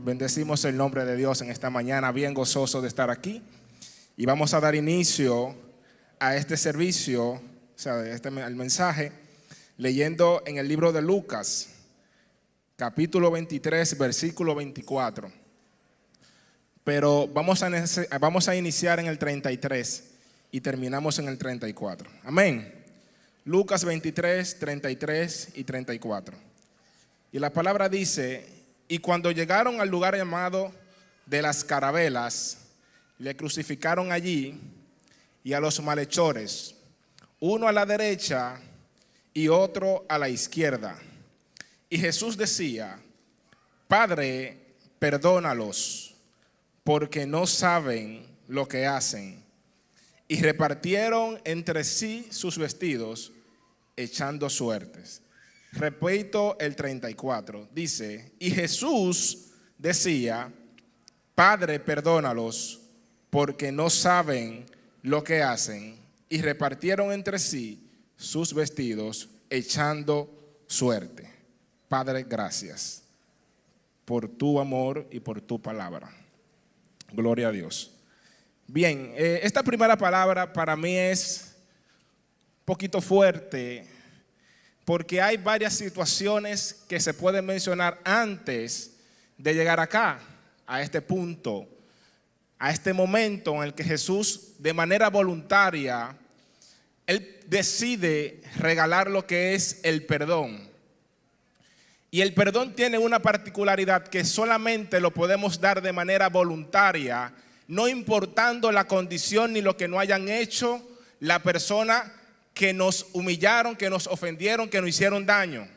Bendecimos el nombre de Dios en esta mañana, bien gozoso de estar aquí. Y vamos a dar inicio a este servicio, o sea, al mensaje, leyendo en el libro de Lucas, capítulo 23, versículo 24. Pero vamos a iniciar en el 33 y terminamos en el 34. Amén. Lucas 23, 33 y 34. Y la palabra dice: y cuando llegaron al lugar llamado de las Carabelas, le crucificaron allí y a los malhechores, uno a la derecha y otro a la izquierda. Y Jesús decía: Padre, perdónalos, porque no saben lo que hacen. Y repartieron entre sí sus vestidos, echando suertes. Repito el 34, dice: y Jesús decía: Padre, perdónalos, porque no saben lo que hacen. Y repartieron entre sí sus vestidos, echando suerte. Padre, gracias por tu amor y por tu palabra. Gloria a Dios. Bien, esta primera palabra para mí es un poquito fuerte, porque hay varias situaciones que se pueden mencionar antes de llegar acá, a este punto, a este momento en el que Jesús, de manera voluntaria, Él decide regalar lo que es el perdón. Y el perdón tiene una particularidad, que solamente lo podemos dar de manera voluntaria, no importando la condición ni lo que no hayan hecho la persona que nos humillaron, que nos ofendieron, que nos hicieron daño.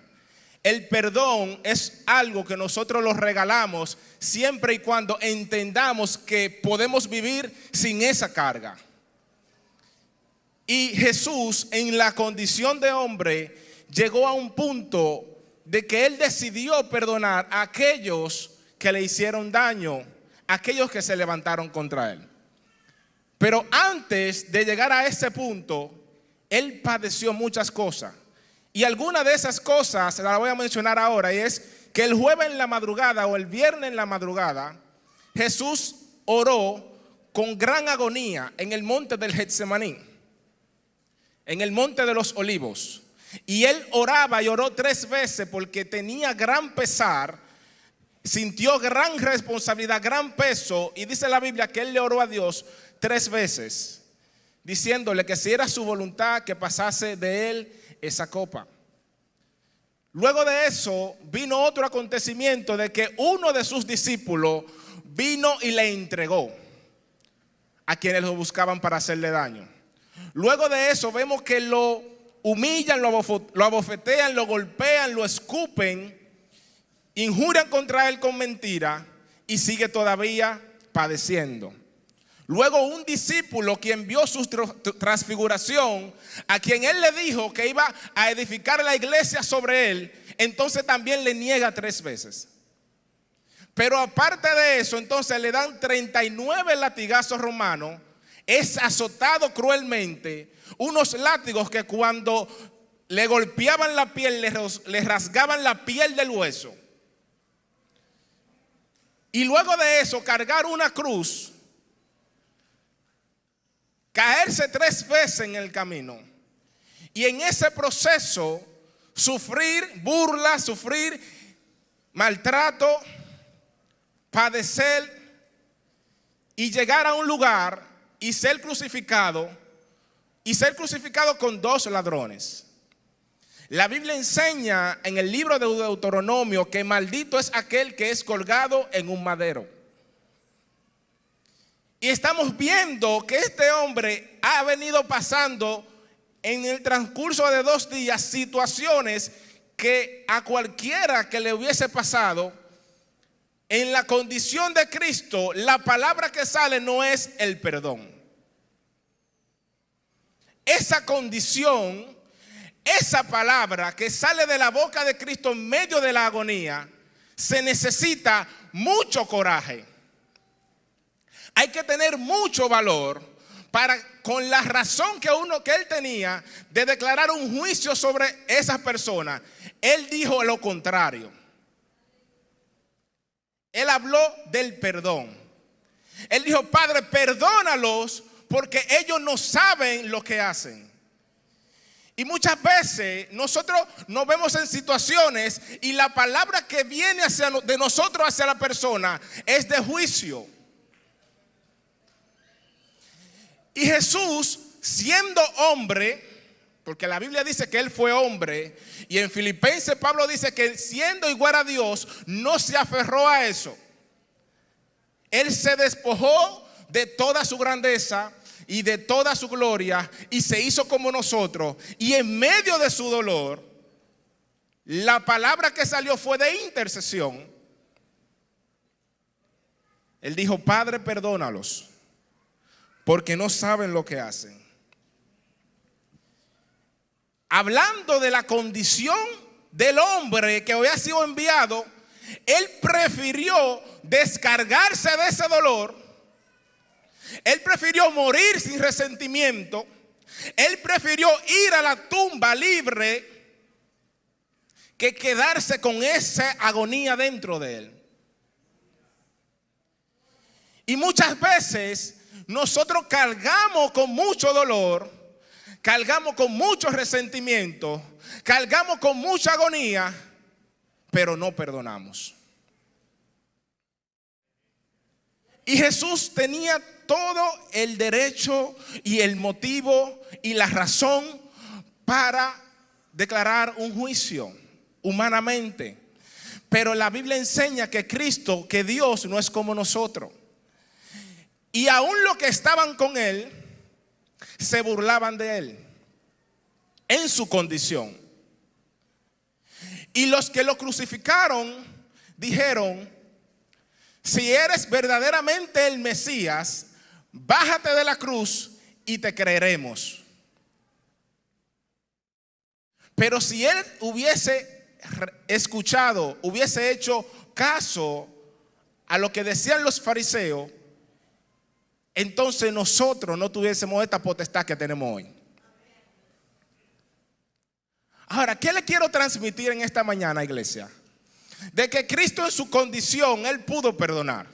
El perdón es algo que nosotros lo regalamos siempre y cuando entendamos que podemos vivir sin esa carga. Y Jesús, en la condición de hombre, llegó a un punto de que Él decidió perdonar a aquellos que le hicieron daño, aquellos que se levantaron contra Él. Pero antes de llegar a ese punto, Él padeció muchas cosas. Y alguna de esas cosas la voy a mencionar ahora, y es que el jueves en la madrugada o el viernes en la madrugada, Jesús oró con gran agonía en el monte del Getsemaní, en el monte de los Olivos. Y Él oraba y oró 3 veces porque tenía gran pesar, sintió gran responsabilidad, gran peso. Y dice la Biblia que Él le oró a Dios 3 veces, diciéndole que si era su voluntad que pasase de Él esa copa. Luego de eso vino otro acontecimiento, de que uno de sus discípulos vino y le entregó a quienes lo buscaban para hacerle daño. Luego de eso vemos que lo humillan, lo abofetean, lo golpean, lo escupen, injurian contra él con mentira y sigue todavía padeciendo. Luego un discípulo, quien vio su transfiguración, a quien él le dijo que iba a edificar la iglesia sobre él, entonces también le niega 3 veces. Pero aparte de eso, entonces le dan 39 latigazos romanos, es azotado cruelmente, unos látigos que cuando le golpeaban la piel, le rasgaban la piel del hueso. Y luego de eso, cargar una cruz, caerse 3 veces en el camino, y en ese proceso sufrir burla, sufrir maltrato, padecer y llegar a un lugar y ser crucificado con 2 ladrones. La Biblia enseña en el libro de Deuteronomio que maldito es aquel que es colgado en un madero. Y estamos viendo que este hombre ha venido pasando en el transcurso de 2 días situaciones que a cualquiera que le hubiese pasado, en la condición de Cristo, la palabra que sale no es el perdón. Esa condición, esa palabra que sale de la boca de Cristo en medio de la agonía, se necesita mucho coraje. Hay que tener mucho valor para, con la razón que él tenía de declarar un juicio sobre esas personas, él dijo lo contrario. Él habló del perdón. Él dijo: Padre, perdónalos porque ellos no saben lo que hacen. Y muchas veces nosotros nos vemos en situaciones y la palabra que viene de nosotros hacia la persona es de juicio. Y Jesús, siendo hombre, porque la Biblia dice que Él fue hombre, y en Filipenses Pablo dice que siendo igual a Dios, no se aferró a eso. Él se despojó de toda su grandeza y de toda su gloria y se hizo como nosotros. Y en medio de su dolor, la palabra que salió fue de intercesión. Él dijo: Padre, perdónalos, porque no saben lo que hacen. Hablando de la condición del hombre que había sido enviado, Él prefirió descargarse de ese dolor. Él prefirió morir sin resentimiento. Él prefirió ir a la tumba libre que quedarse con esa agonía dentro de él. Y muchas veces nosotros cargamos con mucho dolor, cargamos con mucho resentimiento, cargamos con mucha agonía, pero no perdonamos. Y Jesús tenía todo el derecho y el motivo y la razón para declarar un juicio humanamente. Pero la Biblia enseña que Cristo, que Dios no es como nosotros. Y aún los que estaban con Él se burlaban de Él en su condición. Y los que lo crucificaron dijeron: si eres verdaderamente el Mesías, bájate de la cruz y te creeremos. Pero si él hubiese escuchado, hubiese hecho caso a lo que decían los fariseos, entonces nosotros no tuviésemos esta potestad que tenemos hoy. Ahora, ¿qué le quiero transmitir en esta mañana, iglesia? De que Cristo en su condición, Él pudo perdonar.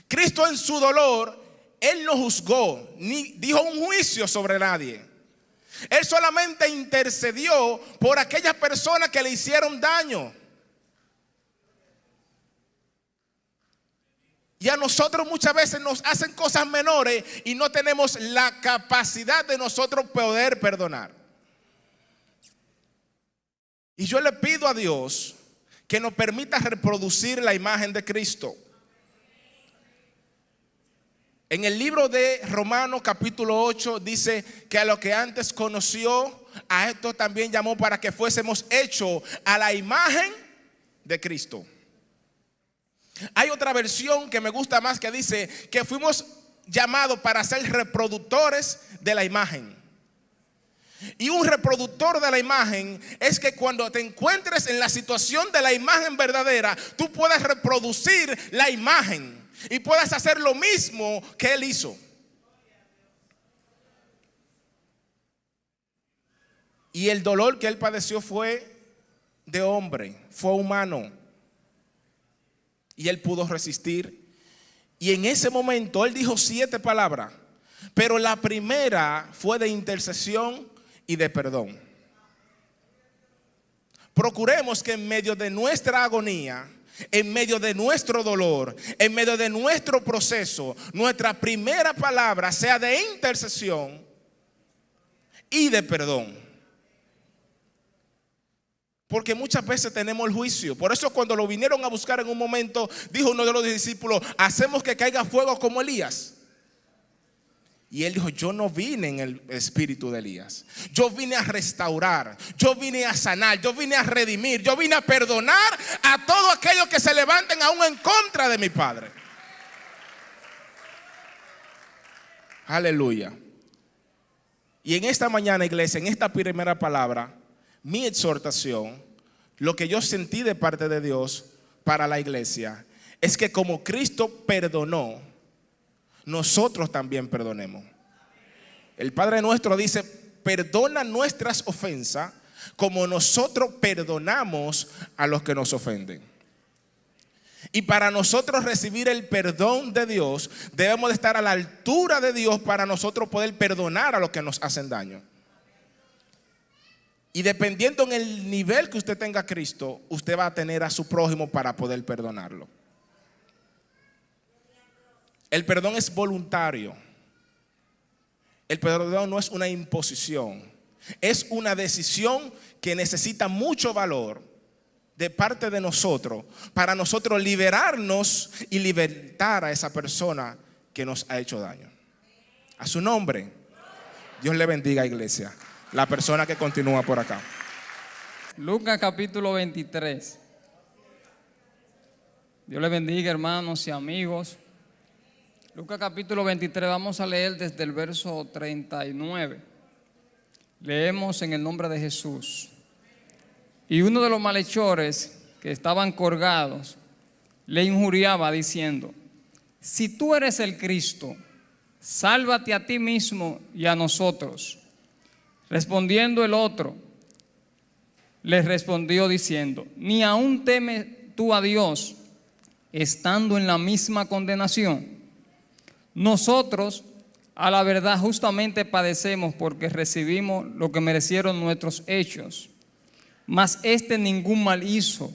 Cristo en su dolor, Él no juzgó, ni dijo un juicio sobre nadie. Él solamente intercedió por aquellas personas que le hicieron daño. Y a nosotros muchas veces nos hacen cosas menores y no tenemos la capacidad de nosotros poder perdonar. Y yo le pido a Dios que nos permita reproducir la imagen de Cristo. En el libro de Romanos capítulo 8 dice que a lo que antes conoció, a esto también llamó para que fuésemos hechos a la imagen de Cristo. Hay otra versión que me gusta más que dice que fuimos llamados para ser reproductores de la imagen. Y un reproductor de la imagen es que cuando te encuentres en la situación de la imagen verdadera, tú puedas reproducir la imagen y puedas hacer lo mismo que Él hizo. Y el dolor que Él padeció fue de hombre, fue humano. Y Él pudo resistir. Y en ese momento Él dijo 7 palabras, pero la primera fue de intercesión y de perdón. Procuremos que en medio de nuestra agonía, en medio de nuestro dolor, en medio de nuestro proceso, nuestra primera palabra sea de intercesión y de perdón. Porque muchas veces tenemos el juicio. Por eso cuando lo vinieron a buscar en un momento, dijo uno de los discípulos: hacemos que caiga fuego como Elías. Y él dijo: yo no vine en el espíritu de Elías. Yo vine a restaurar, yo vine a sanar, yo vine a redimir, yo vine a perdonar a todos aquellos que se levanten aún en contra de mi Padre. Aleluya. Y en esta mañana, iglesia, en esta primera palabra, mi exhortación, lo que yo sentí de parte de Dios para la iglesia, es que como Cristo perdonó, nosotros también perdonemos. El Padre nuestro dice: perdona nuestras ofensas como nosotros perdonamos a los que nos ofenden. Y para nosotros recibir el perdón de Dios, debemos de estar a la altura de Dios para nosotros poder perdonar a los que nos hacen daño. Y dependiendo en el nivel que usted tenga a Cristo, usted va a tener a su prójimo para poder perdonarlo. El perdón es voluntario. El perdón no es una imposición. Es una decisión que necesita mucho valor de parte de nosotros para nosotros liberarnos y libertar a esa persona que nos ha hecho daño. A su nombre, Dios le bendiga, iglesia. La persona que continúa por acá. Lucas capítulo 23. Dios le bendiga, hermanos y amigos. Lucas capítulo 23, vamos a leer desde el verso 39. Leemos en el nombre de Jesús. Y uno de los malhechores que estaban colgados le injuriaba diciendo: si tú eres el Cristo, sálvate a ti mismo y a nosotros. Respondiendo el otro, les respondió diciendo: ni aún temes tú a Dios, estando en la misma condenación. Nosotros, a la verdad, justamente padecemos porque recibimos lo que merecieron nuestros hechos, mas este ningún mal hizo.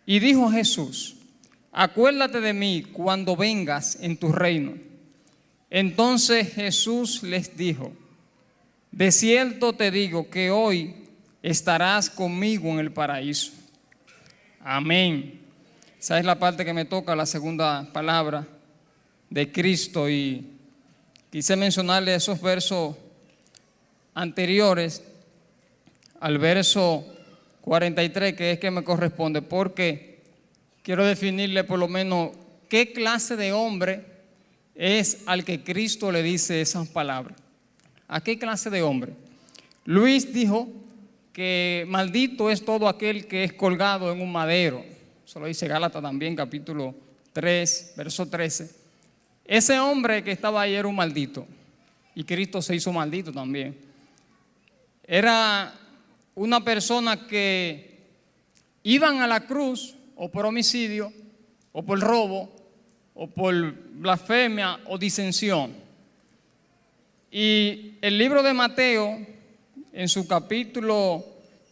Y dijo Jesús: acuérdate de mí cuando vengas en tu reino. Entonces Jesús les dijo: de cierto te digo que hoy estarás conmigo en el paraíso. Amén. Esa es la parte que me toca, la segunda palabra de Cristo. Y quise mencionarle esos versos anteriores al verso 43, que es que me corresponde, porque quiero definirle por lo menos qué clase de hombre es al que Cristo le dice esas palabras. ¿A qué clase de hombre? Luis dijo que maldito es todo aquel que es colgado en un madero. Eso lo dice Gálatas también, capítulo 3, verso 13. Ese hombre que estaba ahí era un maldito. Y Cristo se hizo maldito también. Era una persona que iban a la cruz o por homicidio, o por robo, o por blasfemia o disensión. Y el libro de Mateo, en su capítulo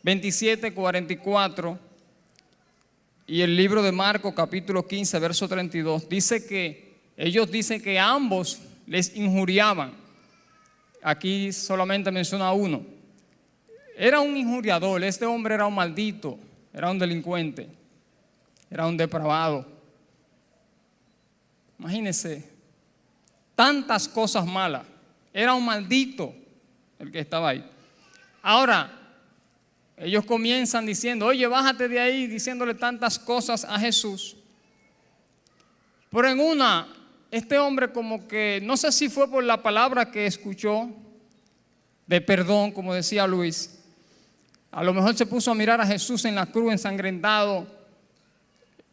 27, 44, y el libro de Marcos, capítulo 15, verso 32, dice que ellos dicen que ambos les injuriaban. Aquí solamente menciona uno. Era un injuriador, este hombre era un maldito, era un delincuente, era un depravado. Imagínense, tantas cosas malas. Era un maldito el que estaba ahí. Ahora, ellos comienzan diciendo: oye, bájate de ahí, diciéndole tantas cosas a Jesús. Pero en una, este hombre como que, no sé si fue por la palabra que escuchó de perdón, como decía Luis, a lo mejor se puso a mirar a Jesús en la cruz ensangrentado,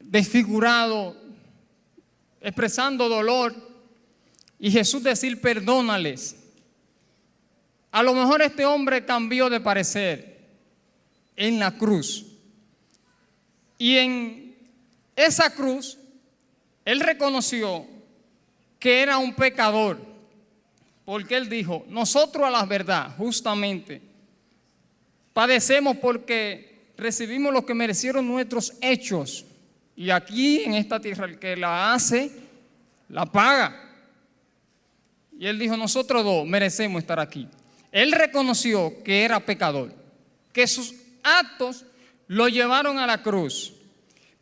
desfigurado, expresando dolor. Y Jesús decir: perdónales. A lo mejor este hombre cambió de parecer en la cruz. Y en esa cruz, él reconoció que era un pecador. Porque él dijo: nosotros a la verdad, justamente, padecemos porque recibimos lo que merecieron nuestros hechos. Y aquí en esta tierra el que la hace, la paga. Y él dijo: nosotros dos merecemos estar aquí. Él reconoció que era pecador, que sus actos lo llevaron a la cruz.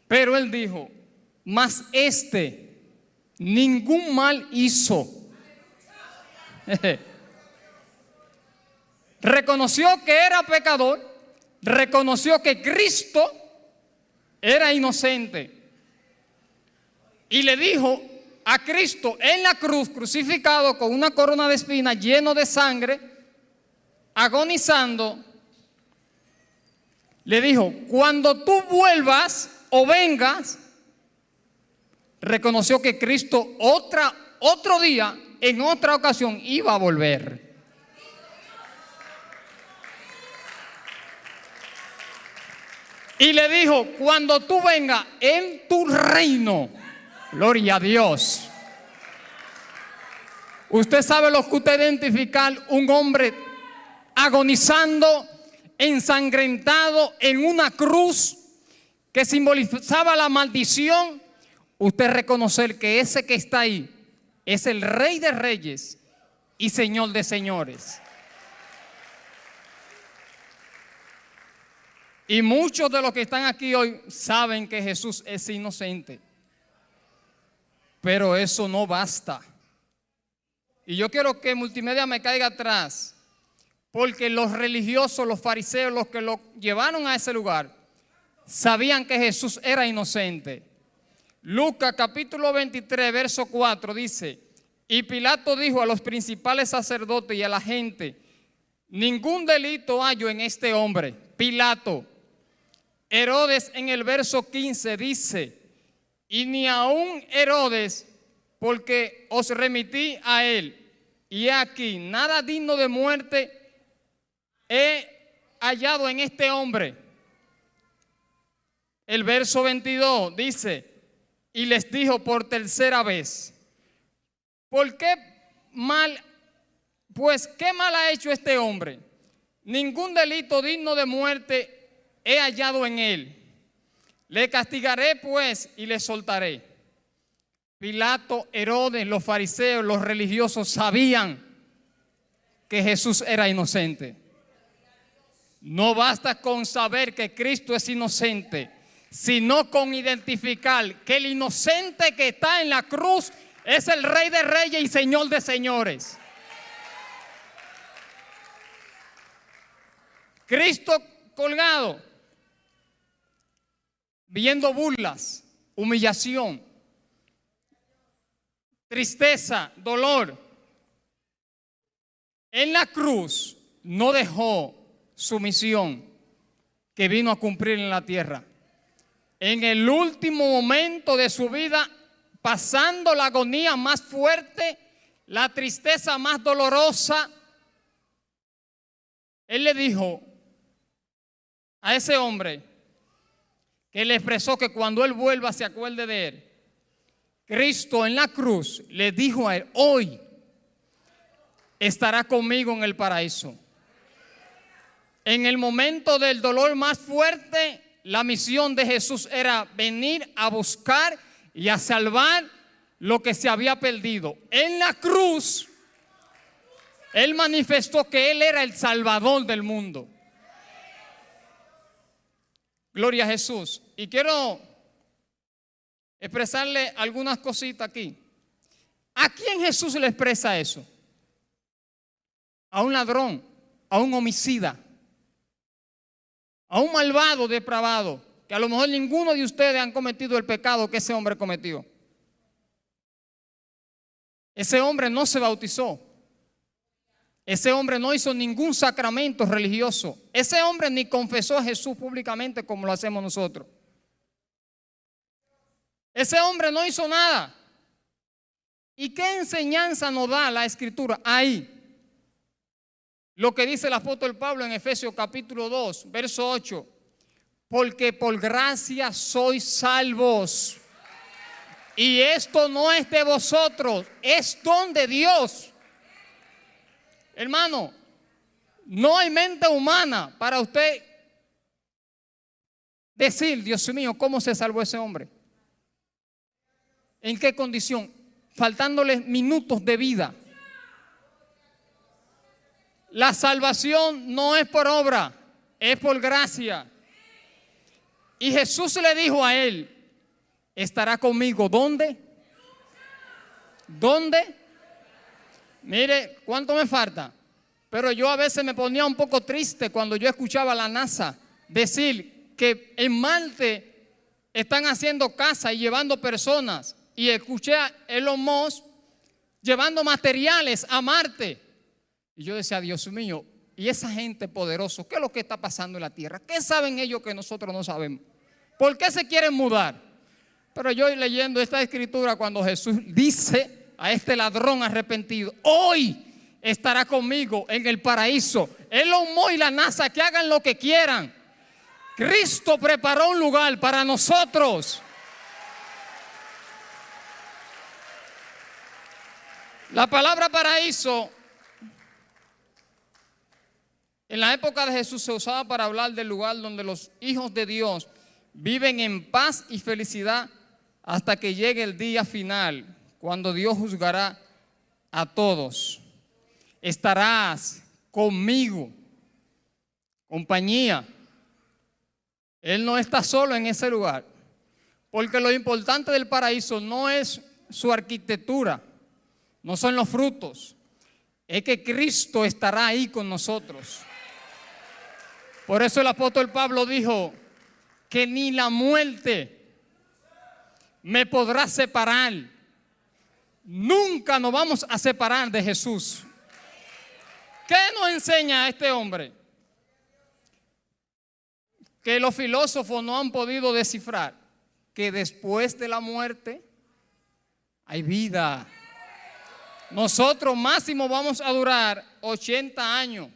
Pero él dijo: mas este ningún mal hizo. Reconoció que era pecador, reconoció que Cristo era inocente. Y le dijo a Cristo en la cruz, crucificado con una corona de espinas, lleno de sangre, agonizando, le dijo: cuando tú vuelvas o vengas, reconoció que Cristo otro día, en otra ocasión, iba a volver. Y le dijo, cuando tú vengas en tu reino, gloria a Dios. Usted sabe lo que usted identificar un hombre agonizando, ensangrentado en una cruz que simbolizaba la maldición. Usted reconocer que ese que está ahí es el Rey de Reyes y Señor de Señores. Y muchos de los que están aquí hoy saben que Jesús es inocente. Pero eso no basta. Y yo quiero que Multimedia me caiga atrás, porque los religiosos, los fariseos, los que lo llevaron a ese lugar, sabían que Jesús era inocente. Lucas capítulo 23, verso 4 dice, y Pilato dijo a los principales sacerdotes y a la gente, ningún delito hallo en este hombre. Pilato. Herodes en el verso 15 dice, y ni aun Herodes, porque os remití a él, y aquí nada digno de muerte he hallado en este hombre. El verso 22 dice, y les dijo por tercera vez, ¿por qué mal? Pues ¿qué mal ha hecho este hombre? Ningún delito digno de muerte he hallado en él. Le castigaré pues y le soltaré. Pilato, Herodes, los fariseos, los religiosos sabían que Jesús era inocente. No basta con saber que Cristo es inocente, sino con identificar que el inocente que está en la cruz es el Rey de Reyes y Señor de Señores. Cristo colgado, viendo burlas, humillación, tristeza, dolor. En la cruz no dejó su misión que vino a cumplir en la tierra. En el último momento de su vida, pasando la agonía más fuerte, la tristeza más dolorosa, Él le dijo a ese hombre que le expresó que cuando Él vuelva se acuerde de Él. Cristo en la cruz le dijo a Él, hoy estará conmigo en el paraíso. En el momento del dolor más fuerte, la misión de Jesús era venir a buscar y a salvar lo que se había perdido. En la cruz, Él manifestó que Él era el Salvador del mundo. Gloria a Jesús. Y quiero expresarle algunas cositas aquí. ¿A quién Jesús le expresa eso? A un ladrón, a un homicida, a un malvado depravado, que a lo mejor ninguno de ustedes han cometido el pecado que ese hombre cometió. Ese hombre no se bautizó. Ese hombre no hizo ningún sacramento religioso. Ese hombre ni confesó a Jesús públicamente como lo hacemos nosotros. Ese hombre no hizo nada. ¿Y qué enseñanza nos da la Escritura ahí? Lo que dice el apóstol Pablo en Efesios capítulo 2, verso 8. Porque por gracia sois salvos. Y esto no es de vosotros, es don de Dios. Hermano, no hay mente humana para usted decir, Dios mío, ¿cómo se salvó ese hombre? ¿En qué condición? Faltándole minutos de vida. La salvación no es por obra, es por gracia. Y Jesús le dijo a él, estará conmigo, ¿dónde? ¿Dónde? Mire, ¿cuánto me falta? Pero yo a veces me ponía un poco triste cuando yo escuchaba a la NASA decir que en Marte están haciendo casa y llevando personas. Y escuché a Elon Musk llevando materiales a Marte. Y yo decía, Dios mío, ¿y esa gente poderosa? ¿Qué es lo que está pasando en la tierra? ¿Qué saben ellos que nosotros no sabemos? ¿Por qué se quieren mudar? Pero yo leyendo esta escritura cuando Jesús dice a este ladrón arrepentido, hoy estará conmigo en el paraíso. Elon Musk y la NASA que hagan lo que quieran. Cristo preparó un lugar para nosotros. La palabra paraíso en la época de Jesús se usaba para hablar del lugar donde los hijos de Dios viven en paz y felicidad hasta que llegue el día final, cuando Dios juzgará a todos. Estarás conmigo, compañía. Él no está solo en ese lugar, porque lo importante del paraíso no es su arquitectura, no son los frutos, es que Cristo estará ahí con nosotros. Por eso el apóstol Pablo dijo que ni la muerte me podrá separar. Nunca nos vamos a separar de Jesús. ¿Qué nos enseña este hombre? Que los filósofos no han podido descifrar que después de la muerte hay vida. Nosotros máximo vamos a durar 80 años,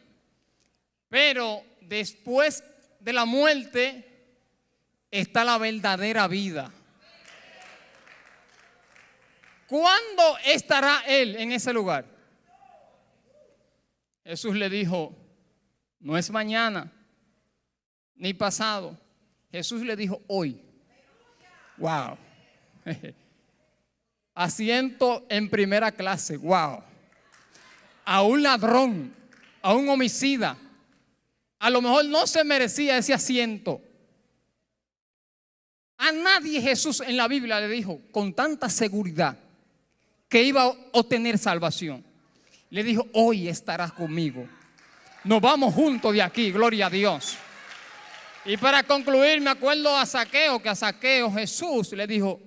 pero después de la muerte está la verdadera vida. ¿Cuándo estará Él en ese lugar? Jesús le dijo, no es mañana ni pasado. Jesús le dijo hoy. Wow. Asiento en primera clase. Wow. A un ladrón, a un homicida, a lo mejor no se merecía ese asiento. A nadie Jesús en la Biblia le dijo con tanta seguridad que iba a obtener salvación. Le dijo, hoy estarás conmigo. Nos vamos juntos de aquí, gloria a Dios. Y para concluir, me acuerdo a Zaqueo, que a Zaqueo Jesús le dijo,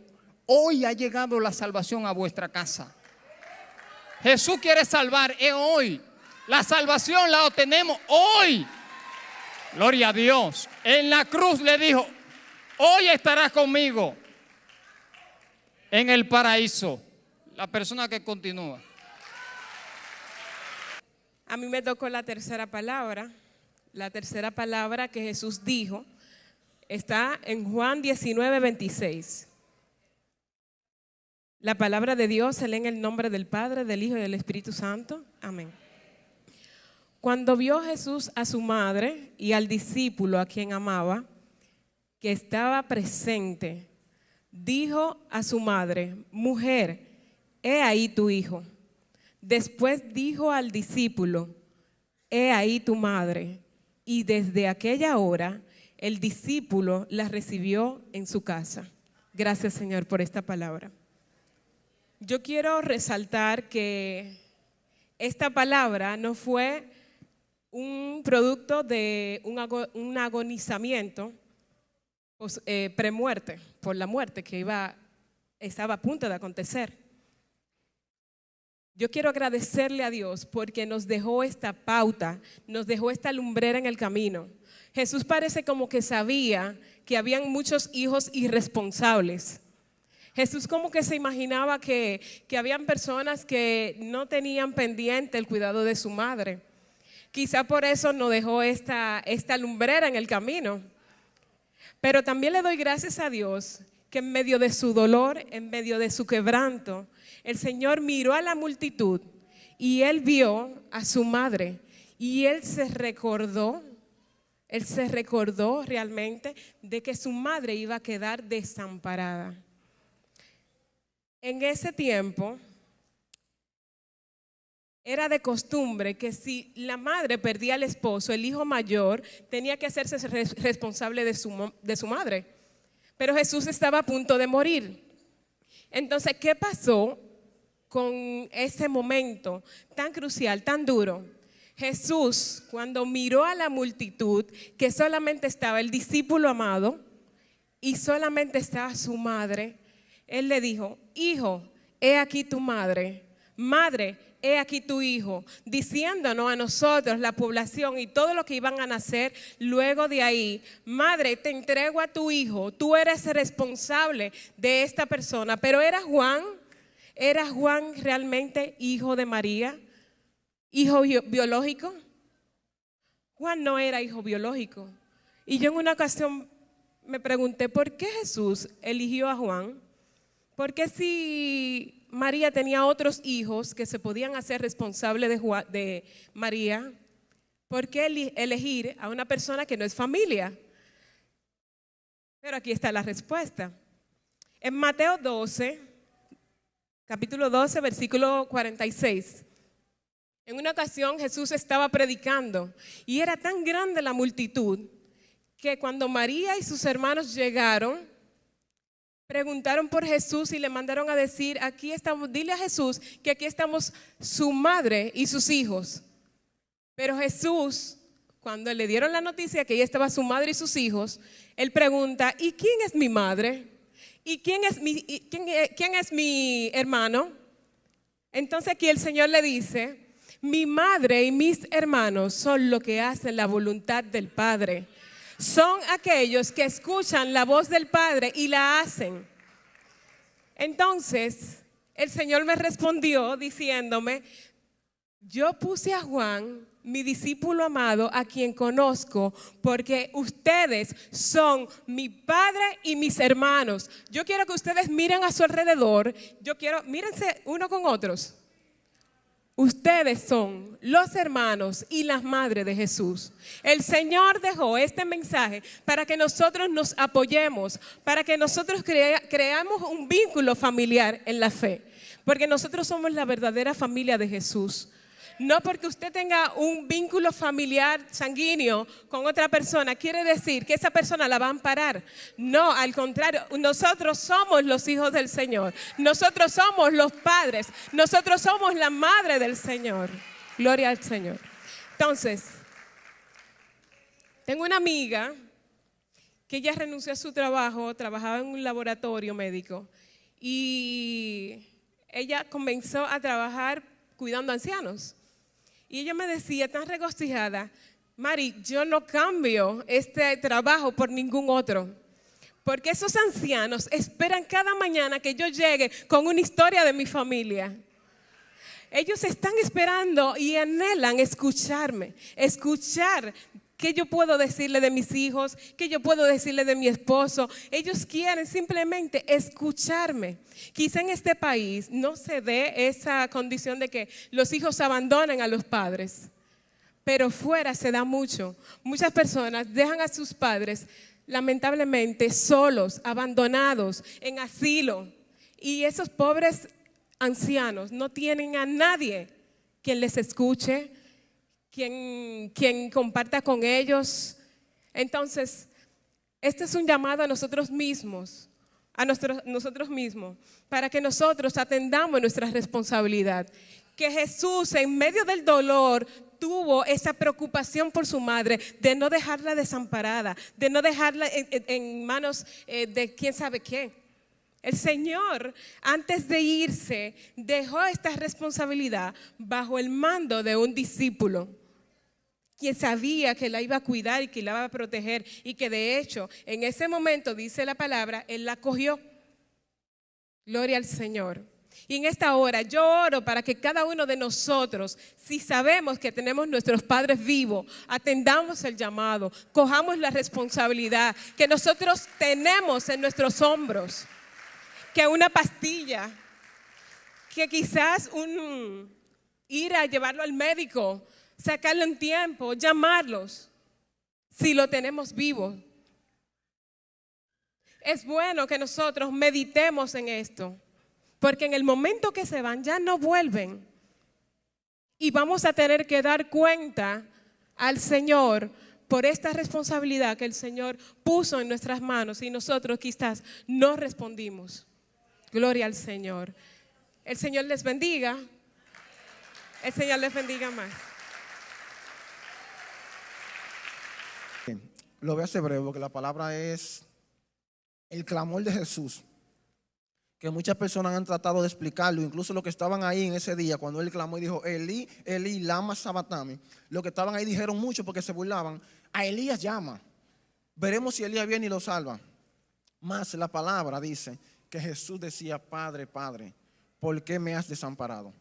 hoy ha llegado la salvación a vuestra casa. Jesús quiere salvar, es hoy. La salvación la obtenemos hoy. Gloria a Dios. En la cruz le dijo, hoy estarás conmigo en el paraíso. La persona que continúa. A mí me tocó la tercera palabra. La tercera palabra que Jesús dijo está en Juan 19:26. La palabra de Dios se lee en el nombre del Padre, del Hijo y del Espíritu Santo. Amén. Cuando vio Jesús a su madre y al discípulo a quien amaba, que estaba presente, dijo a su madre, mujer, he ahí tu hijo. Después dijo al discípulo, he ahí tu madre. Y desde aquella hora el discípulo la recibió en su casa. Gracias, Señor, por esta palabra. Yo quiero resaltar que esta palabra no fue un producto de un agonizamiento premuerte, por la muerte que estaba a punto de acontecer. Yo quiero agradecerle a Dios porque nos dejó esta pauta, nos dejó esta lumbrera en el camino. Jesús parece como que sabía que habían muchos hijos irresponsables. Jesús como que se imaginaba que habían personas que no tenían pendiente el cuidado de su madre. Quizá por eso nos dejó esta lumbrera en el camino. Pero también le doy gracias a Dios que en medio de su dolor, en medio de su quebranto, el Señor miró a la multitud y Él vio a su madre y Él se recordó realmente de que su madre iba a quedar desamparada. En ese tiempo era de costumbre que si la madre perdía al esposo, el hijo mayor tenía que hacerse responsable de su madre. Pero Jesús estaba a punto de morir. Entonces, ¿qué pasó con ese momento tan crucial, tan duro? Jesús, cuando miró a la multitud, que solamente estaba el discípulo amado y solamente estaba su madre, Él le dijo, hijo, he aquí tu madre, madre, he aquí tu hijo, diciéndonos a nosotros, la población y todo lo que iban a nacer luego de ahí, madre, te entrego a tu hijo, tú eres responsable de esta persona. Pero ¿era Juan realmente hijo de María? ¿Hijo biológico? Juan no era hijo biológico. Y yo en una ocasión me pregunté, ¿por qué Jesús eligió a Juan? Porque si María tenía otros hijos que se podían hacer responsables de María, ¿por qué elegir a una persona que no es familia? Pero aquí está la respuesta. En Mateo 12, capítulo 12, versículo 46. En una ocasión Jesús estaba predicando y era tan grande la multitud que cuando María y sus hermanos llegaron, preguntaron por Jesús y le mandaron a decir, aquí estamos, dile a Jesús que aquí estamos su madre y sus hijos. Pero Jesús, cuando le dieron la noticia que ahí estaba su madre y sus hijos, él pregunta, ¿y quién es mi madre? ¿Y quién es mi hermano? Entonces aquí el Señor le dice, mi madre y mis hermanos son los que hacen la voluntad del Padre. Son aquellos que escuchan la voz del Padre y la hacen. Entonces, el Señor me respondió diciéndome, yo puse a Juan, mi discípulo amado, a quien conozco, porque ustedes son mi padre y mis hermanos. Yo quiero que ustedes miren a su alrededor. Mírense uno con otros. Ustedes son los hermanos y las madres de Jesús. El Señor dejó este mensaje para que nosotros nos apoyemos, para que nosotros creamos un vínculo familiar en la fe, porque nosotros somos la verdadera familia de Jesús. No porque usted tenga un vínculo familiar sanguíneo con otra persona, quiere decir que esa persona la va a amparar. No, al contrario, nosotros somos los hijos del Señor. Nosotros somos los padres. Nosotros somos la madre del Señor. Gloria al Señor. Entonces, tengo una amiga que ella renunció a su trabajo, trabajaba en un laboratorio médico y ella comenzó a trabajar cuidando ancianos. Y ella me decía tan regocijada, Mari, yo no cambio este trabajo por ningún otro. Porque esos ancianos esperan cada mañana que yo llegue con una historia de mi familia. Ellos están esperando y anhelan escucharme, escuchar qué yo puedo decirle de mis hijos, qué yo puedo decirle de mi esposo. Ellos quieren simplemente escucharme. Quizá en este país no se dé esa condición de que los hijos abandonen a los padres, pero fuera se da mucho. Muchas personas dejan a sus padres lamentablemente solos, abandonados, en asilo. Y esos pobres ancianos no tienen a nadie quien les escuche, quien comparta con ellos. Entonces, este es un llamado a nosotros mismos, para que nosotros atendamos nuestra responsabilidad. Que Jesús en medio del dolor tuvo esa preocupación por su madre, de no dejarla desamparada, de no dejarla en manos de quién sabe qué. El Señor, antes de irse, dejó esta responsabilidad bajo el mando de un discípulo, quien sabía que la iba a cuidar y que la iba a proteger, y que de hecho en ese momento, dice la palabra, Él la cogió. Gloria al Señor. Y en esta hora yo oro para que cada uno de nosotros, si sabemos que tenemos nuestros padres vivos, atendamos el llamado, cojamos la responsabilidad que nosotros tenemos en nuestros hombros, que una pastilla, que quizás ir a llevarlo al médico, sacarle un tiempo, llamarlos, si lo tenemos vivo. Es bueno que nosotros meditemos en esto, porque en el momento que se van ya no vuelven. Y vamos a tener que dar cuenta al Señor por esta responsabilidad que el Señor puso en nuestras manos y nosotros quizás no respondimos. Gloria al Señor. El Señor les bendiga. El Señor les bendiga más. Lo voy a hacer breve porque la palabra es el clamor de Jesús, que muchas personas han tratado de explicarlo, incluso los que estaban ahí en ese día cuando él clamó y dijo Elí, Elí, lama sabatami. Los que estaban ahí dijeron mucho porque se burlaban. A Elías llama, veremos si Elías viene y lo salva. Más la palabra dice que Jesús decía, Padre, Padre, ¿por qué me has desamparado?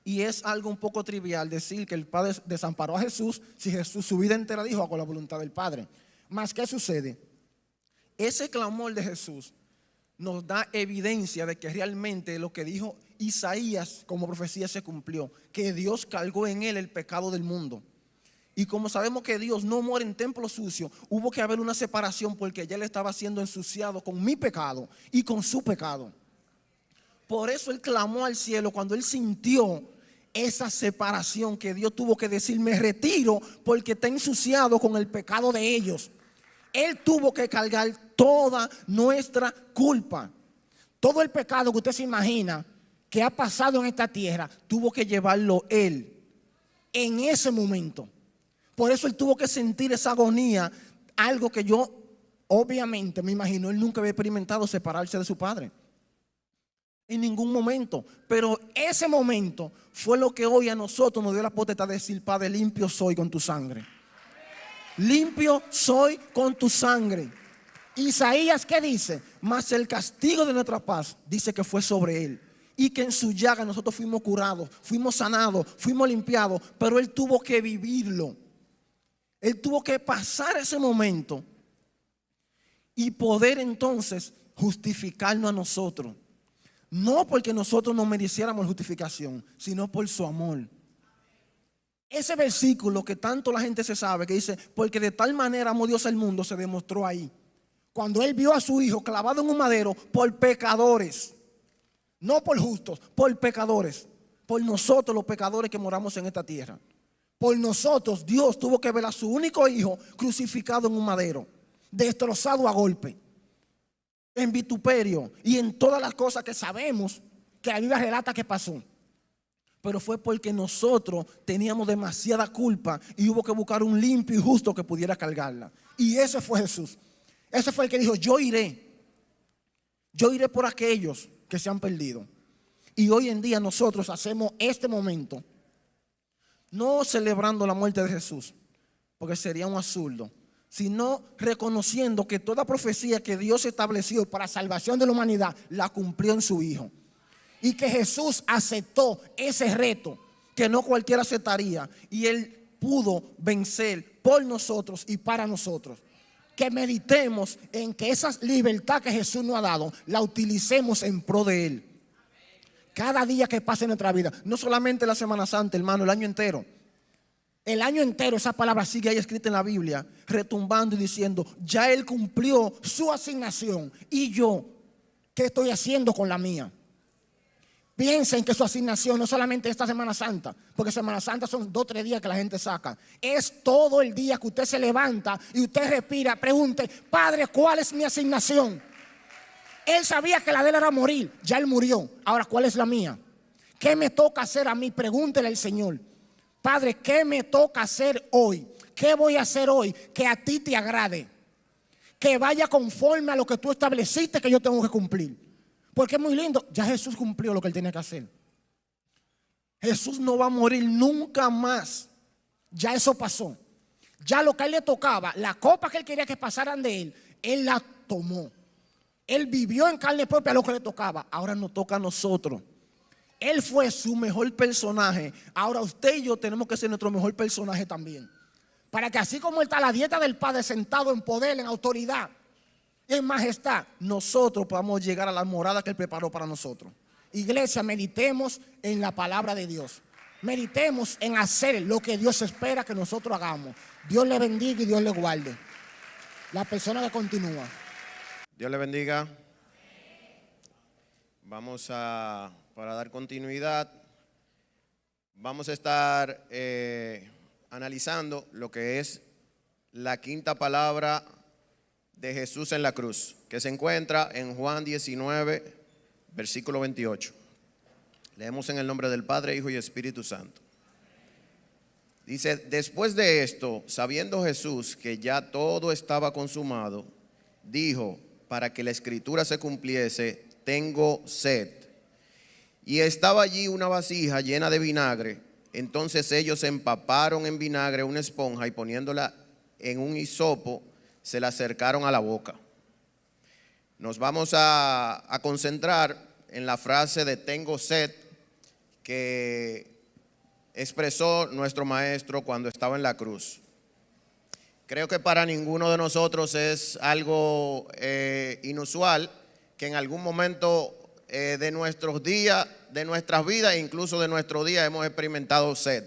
Y es algo un poco trivial decir que el Padre desamparó a Jesús si Jesús su vida entera dijo con la voluntad del Padre. Mas, ¿qué sucede? Ese clamor de Jesús nos da evidencia de que realmente lo que dijo Isaías como profecía se cumplió, que Dios cargó en él el pecado del mundo. Y como sabemos que Dios no mora en templo sucio, hubo que haber una separación porque ya él estaba siendo ensuciado con mi pecado y con su pecado. Por eso él clamó al cielo cuando él sintió esa separación, que Dios tuvo que decir: me retiro porque está ensuciado con el pecado de ellos. Él tuvo que cargar toda nuestra culpa. Todo el pecado que usted se imagina que ha pasado en esta tierra, tuvo que llevarlo él en ese momento. Por eso él tuvo que sentir esa agonía, algo que yo obviamente me imagino, él nunca había experimentado separarse de su padre. En ningún momento. Pero ese momento fue lo que hoy a nosotros nos dio la potestad de decir: Padre, limpio soy con tu sangre. Limpio soy con tu sangre. Isaías, ¿qué dice? Mas el castigo de nuestra paz, dice que fue sobre él, y que en su llaga nosotros fuimos curados, fuimos sanados, fuimos limpiados. Pero él tuvo que vivirlo. Él tuvo que pasar ese momento y poder entonces justificarnos a nosotros. No porque nosotros no mereciéramos justificación, sino por su amor. Ese versículo que tanto la gente se sabe, que dice: porque de tal manera amó Dios al mundo, se demostró ahí. Cuando él vio a su hijo clavado en un madero por pecadores. No por justos, por pecadores. Por nosotros los pecadores que moramos en esta tierra. Por nosotros Dios tuvo que ver a su único hijo crucificado en un madero, destrozado a golpe, en vituperio y en todas las cosas que sabemos que la Biblia relata que pasó. Pero fue porque nosotros teníamos demasiada culpa y hubo que buscar un limpio y justo que pudiera cargarla. Y ese fue Jesús. Ese fue el que dijo: yo iré por aquellos que se han perdido. Y hoy en día nosotros hacemos este momento no celebrando la muerte de Jesús, porque sería un absurdo, sino reconociendo que toda profecía que Dios estableció para salvación de la humanidad la cumplió en su Hijo. Y que Jesús aceptó ese reto que no cualquiera aceptaría, y Él pudo vencer por nosotros y para nosotros. Que meditemos en que esa libertad que Jesús nos ha dado la utilicemos en pro de Él. Cada día que pase en nuestra vida, no solamente la Semana Santa, hermano, el año entero. El año entero esa palabra sigue ahí escrita en la Biblia, retumbando y diciendo: ya Él cumplió su asignación, y yo, ¿qué estoy haciendo con la mía? Piensen que su asignación no solamente esta Semana Santa, porque Semana Santa son 2 o 3 días que la gente saca. Es todo el día que usted se levanta y usted respira. Pregunte: Padre, ¿cuál es mi asignación? Él sabía que la de él era morir, ya él murió. Ahora, ¿cuál es la mía? ¿Qué me toca hacer a mí? Pregúntele al Señor: Padre, ¿qué me toca hacer hoy? ¿Qué voy a hacer hoy que a ti te agrade? Que vaya conforme a lo que tú estableciste que yo tengo que cumplir. Porque es muy lindo, ya Jesús cumplió lo que él tenía que hacer. Jesús no va a morir nunca más. Ya eso pasó. Ya lo que a él le tocaba, la copa que él quería que pasaran de él, él la tomó. Él vivió en carne propia lo que le tocaba. Ahora nos toca a nosotros. Él fue su mejor personaje. Ahora usted y yo tenemos que ser nuestro mejor personaje también. Para que así como él está a la dieta del Padre, sentado en poder, en autoridad, en majestad, nosotros podamos llegar a la morada que él preparó para nosotros. Iglesia, meditemos en la palabra de Dios. Meditemos en hacer lo que Dios espera que nosotros hagamos. Dios le bendiga y Dios le guarde. La persona que continúa. Dios le bendiga. Vamos a, para dar continuidad, vamos a estar analizando lo que es la quinta palabra de Jesús en la cruz, que se encuentra en Juan 19, versículo 28. Leemos en el nombre del Padre, Hijo y Espíritu Santo. Dice: después de esto, sabiendo Jesús que ya todo estaba consumado, dijo, para que la escritura se cumpliese: tengo sed. Y estaba allí una vasija llena de vinagre. Entonces ellos empaparon en vinagre una esponja y poniéndola en un hisopo, se la acercaron a la boca. Nos vamos a concentrar en la frase de tengo sed que expresó nuestro maestro cuando estaba en la cruz. Creo que para ninguno de nosotros es algo inusual que en algún momento de nuestros días, de nuestras vidas e incluso de nuestro día hemos experimentado sed.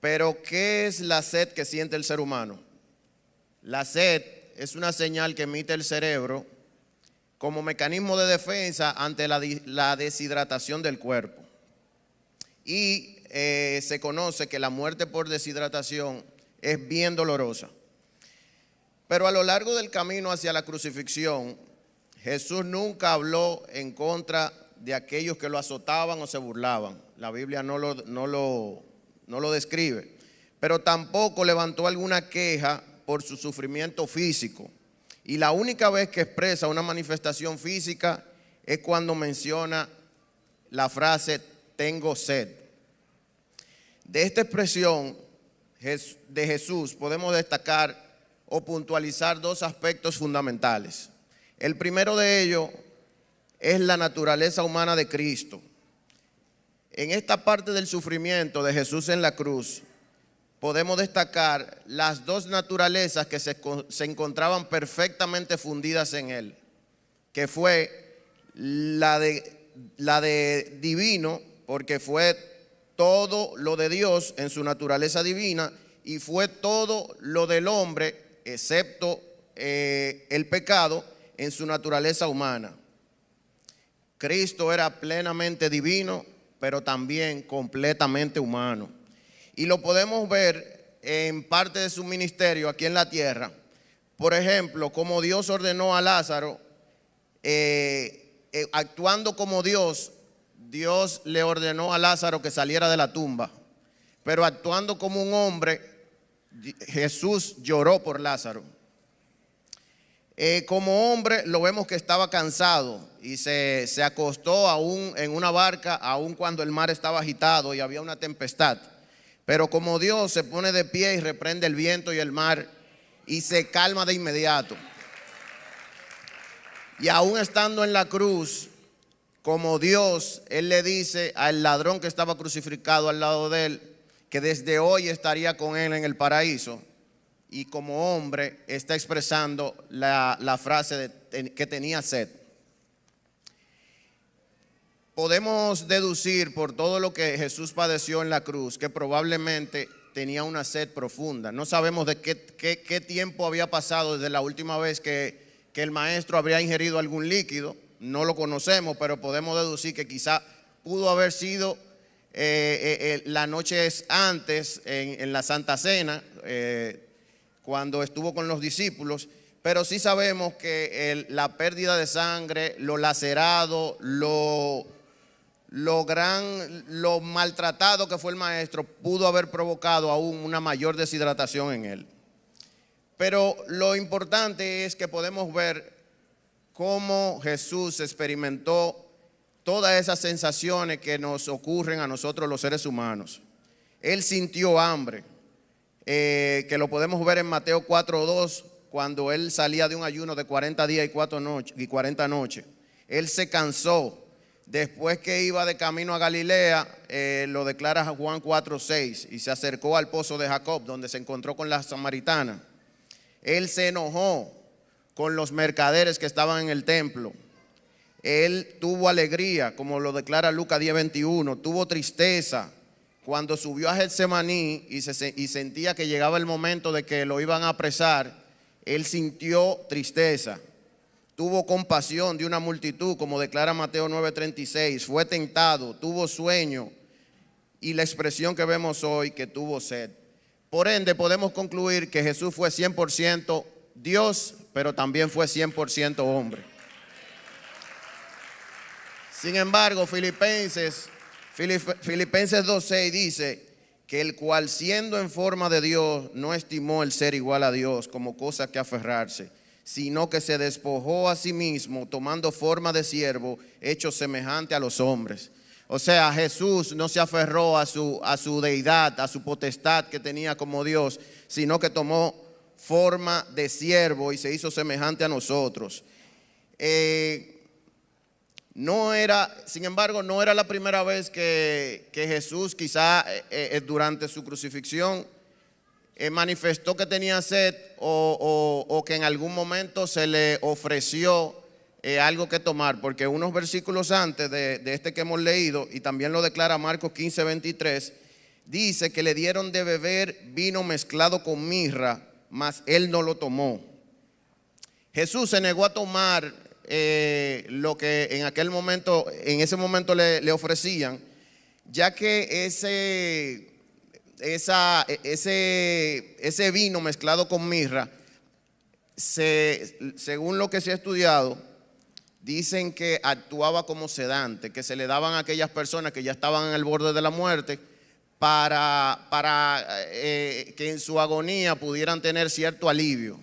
Pero ¿qué es la sed que siente el ser humano? La sed es una señal que emite el cerebro como mecanismo de defensa ante la deshidratación del cuerpo. Y se conoce que la muerte por deshidratación es bien dolorosa. Pero a lo largo del camino hacia la crucifixión, Jesús nunca habló en contra de aquellos que lo azotaban o se burlaban. La Biblia no lo describe. Pero tampoco levantó alguna queja por su sufrimiento físico. Y la única vez que expresa una manifestación física es cuando menciona la frase tengo sed. De esta expresión de Jesús podemos destacar o puntualizar dos aspectos fundamentales. El primero de ellos es la naturaleza humana de Cristo. En esta parte del sufrimiento de Jesús en la cruz podemos destacar las dos naturalezas que se encontraban perfectamente fundidas en él, que fue la de divino, porque fue todo lo de Dios en su naturaleza divina, y fue todo lo del hombre, excepto el pecado, en su naturaleza humana. Cristo era plenamente divino, pero también completamente humano. Y lo podemos ver en parte de su ministerio aquí en la tierra. Por ejemplo, como Dios ordenó a Lázaro, actuando como Dios, Dios le ordenó a Lázaro que saliera de la tumba. Pero actuando como un hombre, Jesús lloró por Lázaro. Como hombre lo vemos que estaba cansado y se acostó aún en una barca, aún cuando el mar estaba agitado y había una tempestad. Pero como Dios se pone de pie y reprende el viento y el mar y se calma de inmediato. Y aún estando en la cruz, como Dios, Él le dice al ladrón que estaba crucificado al lado de Él que desde hoy estaría con Él en el paraíso. Y como hombre está expresando la frase que tenía sed. Podemos deducir por todo lo que Jesús padeció en la cruz que probablemente tenía una sed profunda. No sabemos de qué tiempo había pasado desde la última vez que el maestro habría ingerido algún líquido. No lo conocemos, pero podemos deducir que quizá pudo haber sido la noche antes en la Santa Cena, cuando estuvo con los discípulos. Pero sí sabemos que la pérdida de sangre, lo lacerado, lo maltratado que fue el maestro, pudo haber provocado aún una mayor deshidratación en él. Pero lo importante es que podemos ver cómo Jesús experimentó todas esas sensaciones que nos ocurren a nosotros los seres humanos. Él sintió hambre, que lo podemos ver en Mateo 4:2, cuando él salía de un ayuno de 40 días y 40 noches. Él se cansó. Después que iba de camino a Galilea, lo declara Juan 4:6, y se acercó al pozo de Jacob, donde se encontró con la samaritana. Él se enojó con los mercaderes que estaban en el templo. Él tuvo alegría, como lo declara Lucas 10:21. Tuvo tristeza cuando subió a Getsemaní y sentía que llegaba el momento de que lo iban a apresar. Él sintió tristeza. Tuvo compasión de una multitud, como declara Mateo 9:36. Fue tentado, tuvo sueño, y la expresión que vemos hoy, que tuvo sed. Por ende, podemos concluir que Jesús fue 100% Dios, pero también fue 100% hombre. Sin embargo, Filipenses 2:6 dice que el cual, siendo en forma de Dios, no estimó el ser igual a Dios como cosa que aferrarse, sino que se despojó a sí mismo, tomando forma de siervo, hecho semejante a los hombres. O sea, Jesús no se aferró a su deidad, a su potestad que tenía como Dios, sino que tomó forma de siervo y se hizo semejante a nosotros. Sin embargo, no era la primera vez que Jesús, quizá durante su crucifixión, manifestó que tenía sed o que en algún momento se le ofreció algo que tomar, porque unos versículos antes de este que hemos leído, y también lo declara Marcos 15:23, dice que le dieron de beber vino mezclado con mirra, mas él no lo tomó. Jesús se negó a tomar lo que en ese momento le ofrecían, ya que ese vino mezclado con mirra, según lo que se ha estudiado, dicen que actuaba como sedante, que se le daban a aquellas personas que ya estaban en el borde de la muerte para que en su agonía pudieran tener cierto alivio.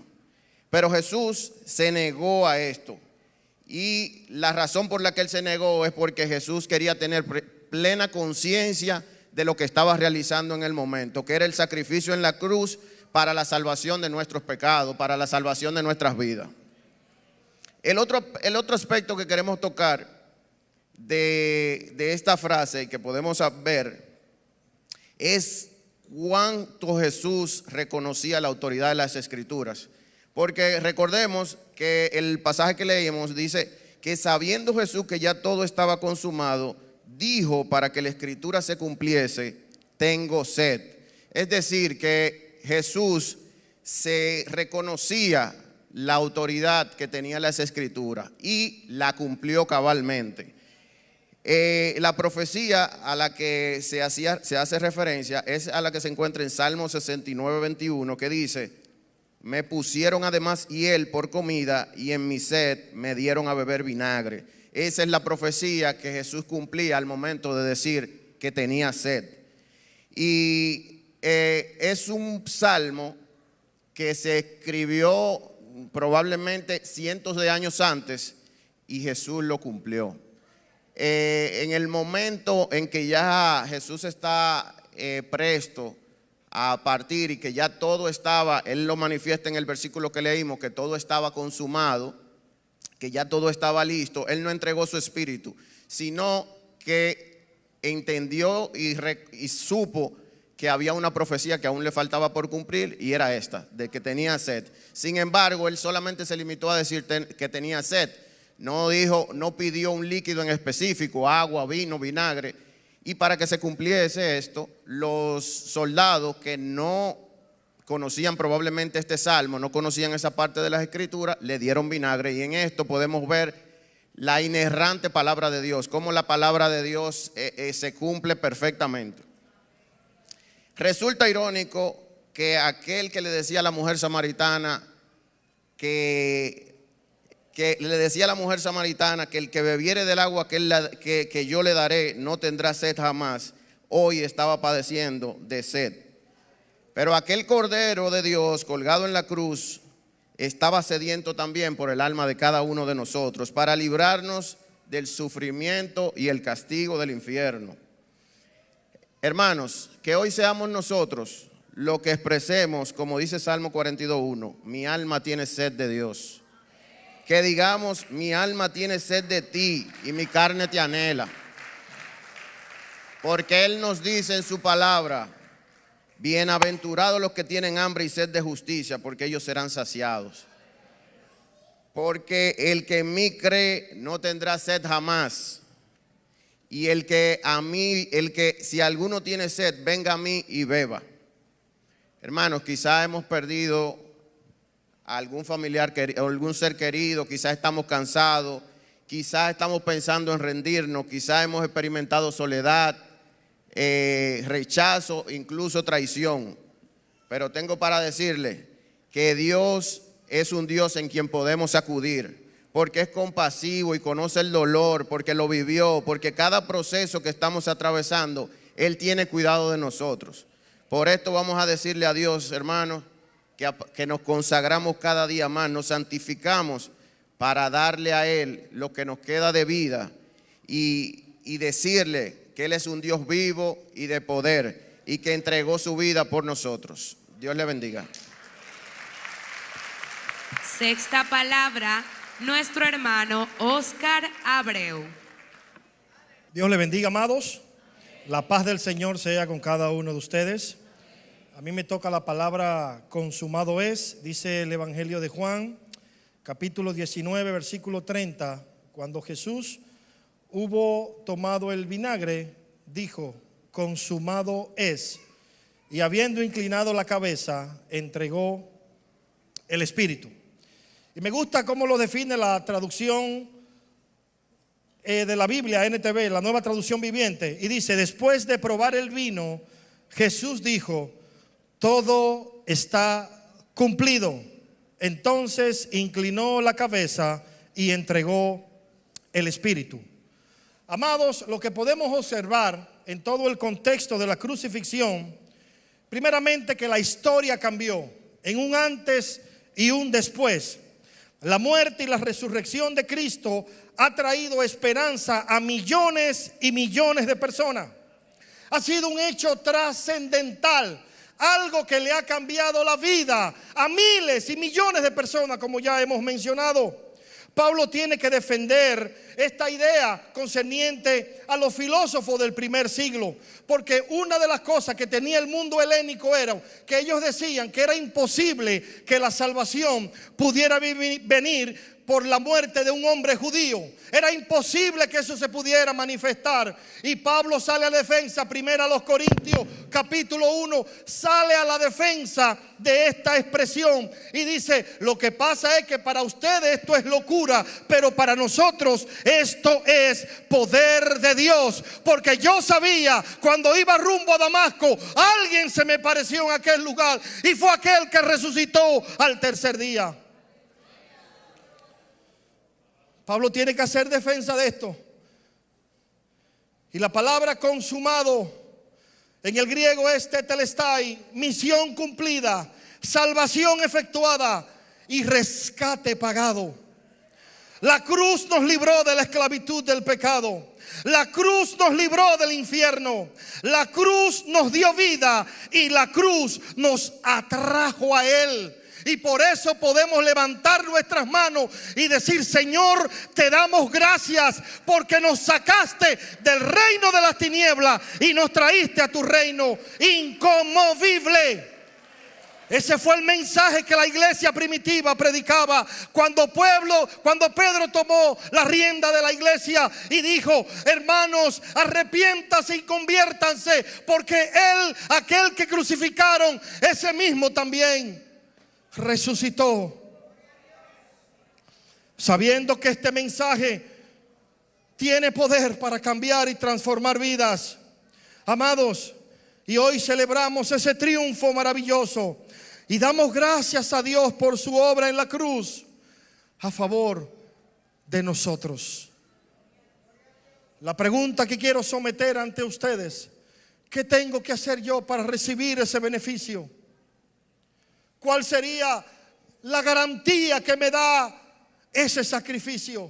Pero Jesús se negó a esto, y la razón por la que él se negó es porque Jesús quería tener plena conciencia de lo que estaba realizando en el momento, que era el sacrificio en la cruz para la salvación de nuestros pecados, para la salvación de nuestras vidas. El otro aspecto que queremos tocar de esta frase y que podemos ver es cuánto Jesús reconocía la autoridad de las Escrituras. Porque recordemos que el pasaje que leímos dice que sabiendo Jesús que ya todo estaba consumado, dijo para que la Escritura se cumpliese: tengo sed. Es decir, que Jesús se reconocía la autoridad que tenía las Escrituras y la cumplió cabalmente. La profecía a la que se hace referencia es a la que se encuentra en Salmo 69:21, que dice: me pusieron además hiel por comida y en mi sed me dieron a beber vinagre. Esa es la profecía que Jesús cumplía al momento de decir que tenía sed. Y es un salmo que se escribió probablemente cientos de años antes, y Jesús lo cumplió. En el momento en que ya Jesús está presto a partir y que ya todo estaba, él lo manifiesta en el versículo que leímos, que todo estaba consumado, que ya todo estaba listo, él no entregó su espíritu, sino que entendió y supo que había una profecía que aún le faltaba por cumplir, y era esta, de que tenía sed. Sin embargo, él solamente se limitó a decir que tenía sed. No pidió un líquido en específico, agua, vino, vinagre. Y para que se cumpliese esto, los soldados que no conocían probablemente este salmo, no conocían esa parte de las Escrituras, le dieron vinagre. Y en esto podemos ver la inerrante palabra de Dios, cómo la palabra de Dios se cumple perfectamente. Resulta irónico que aquel que le decía a la mujer samaritana que el que bebiere del agua que yo le daré no tendrá sed jamás, hoy estaba padeciendo de sed. Pero aquel Cordero de Dios colgado en la cruz estaba sediento también por el alma de cada uno de nosotros, para librarnos del sufrimiento y el castigo del infierno. Hermanos, que hoy seamos nosotros lo que expresemos, como dice Salmo 42:1, mi alma tiene sed de Dios. Que digamos, mi alma tiene sed de ti y mi carne te anhela. Porque Él nos dice en su palabra: bienaventurados los que tienen hambre y sed de justicia, porque ellos serán saciados. Porque el que en mí cree no tendrá sed jamás. Y si alguno tiene sed, venga a mí y beba. Hermanos, quizás hemos perdido a algún familiar o algún ser querido, quizás estamos cansados, quizás estamos pensando en rendirnos, quizás hemos experimentado soledad, rechazo, incluso traición. Pero tengo para decirle que Dios es un Dios en quien podemos acudir, porque es compasivo y conoce el dolor, porque lo vivió, porque cada proceso que estamos atravesando, Él tiene cuidado de nosotros. Por esto vamos a decirle a Dios, hermanos, que nos consagramos cada día más, nos santificamos para darle a Él lo que nos queda de vida y decirle que Él es un Dios vivo y de poder y que entregó su vida por nosotros. Dios le bendiga. Sexta palabra, nuestro hermano Oscar Abreu. Dios le bendiga, amados. La paz del Señor sea con cada uno de ustedes. A mí me toca la palabra consumado es, dice el Evangelio de Juan, capítulo 19, versículo 30. Cuando Jesús hubo tomado el vinagre, dijo, consumado es. Y habiendo inclinado la cabeza, entregó el Espíritu. Y me gusta cómo lo define la traducción de la Biblia, NTV, la Nueva Traducción Viviente. Y dice, después de probar el vino, Jesús dijo, todo está cumplido. Entonces inclinó la cabeza y entregó el Espíritu. Amados, lo que podemos observar en todo el contexto de la crucifixión, primeramente que la historia cambió en un antes y un después. La muerte y la resurrección de Cristo ha traído esperanza a millones y millones de personas. Ha sido un hecho trascendental, algo que le ha cambiado la vida a miles y millones de personas, como ya hemos mencionado. Pablo tiene que defender esta idea concerniente a los filósofos del primer siglo, porque una de las cosas que tenía el mundo helénico era que ellos decían que era imposible que la salvación pudiera venir por la muerte de un hombre judío. Era imposible que eso se pudiera manifestar. Y Pablo sale a la defensa, primero a los Corintios, capítulo 1, sale a la defensa de esta expresión y dice, lo que pasa es que para ustedes esto es locura, pero para nosotros esto es poder de Dios. Porque yo sabía, cuando iba rumbo a Damasco, alguien se me pareció en aquel lugar y fue aquel que resucitó al tercer día. Pablo tiene que hacer defensa de esto. Y la palabra consumado en el griego es tetelestai, misión cumplida, salvación efectuada y rescate pagado. La cruz nos libró de la esclavitud del pecado. La cruz nos libró del infierno. La cruz nos dio vida y la cruz nos atrajo a Él. Y por eso podemos levantar nuestras manos y decir, Señor, te damos gracias porque nos sacaste del reino de las tinieblas y nos traíste a tu reino inconmovible. Ese fue el mensaje que la iglesia primitiva predicaba cuando Pedro tomó la rienda de la iglesia y dijo, hermanos, arrepiéntanse y conviértanse, porque aquel que crucificaron, ese mismo también resucitó. Sabiendo que este mensaje tiene poder para cambiar y transformar vidas, amados, y hoy celebramos ese triunfo maravilloso y damos gracias a Dios por su obra en la cruz a favor de nosotros. La pregunta que quiero someter ante ustedes: ¿qué tengo que hacer yo para recibir ese beneficio? ¿Cuál sería la garantía que me da ese sacrificio?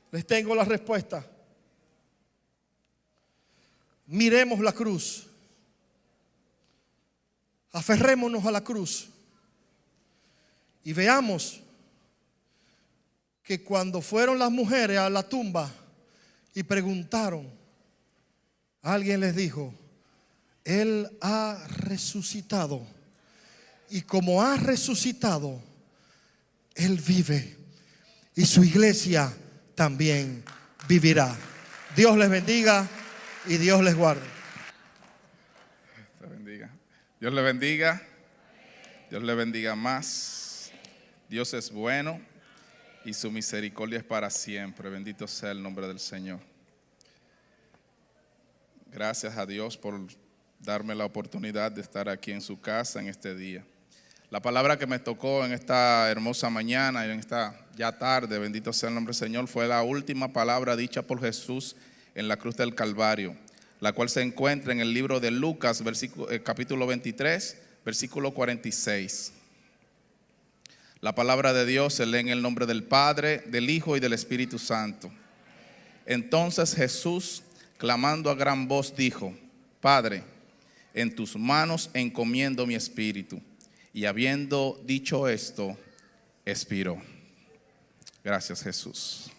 Les tengo la respuesta. Miremos la cruz. Aferrémonos a la cruz y veamos que cuando fueron las mujeres a la tumba y preguntaron, alguien les dijo, Él ha resucitado, y como ha resucitado, Él vive y su iglesia también vivirá. Dios les bendiga y Dios les guarde. Dios le bendiga. Dios le bendiga más. Dios es bueno y su misericordia es para siempre. Bendito sea el nombre del Señor. Gracias a Dios por darme la oportunidad de estar aquí en su casa en este día. La palabra que me tocó en esta hermosa mañana y en esta ya tarde, bendito sea el nombre del Señor, fue la última palabra dicha por Jesús en la cruz del Calvario, la cual se encuentra en el libro de Lucas, capítulo 23, versículo 46. La palabra de Dios se lee en el nombre del Padre, del Hijo y del Espíritu Santo. Entonces Jesús, clamando a gran voz, dijo, Padre, en tus manos encomiendo mi espíritu. Y habiendo dicho esto, expiró. Gracias, Jesús.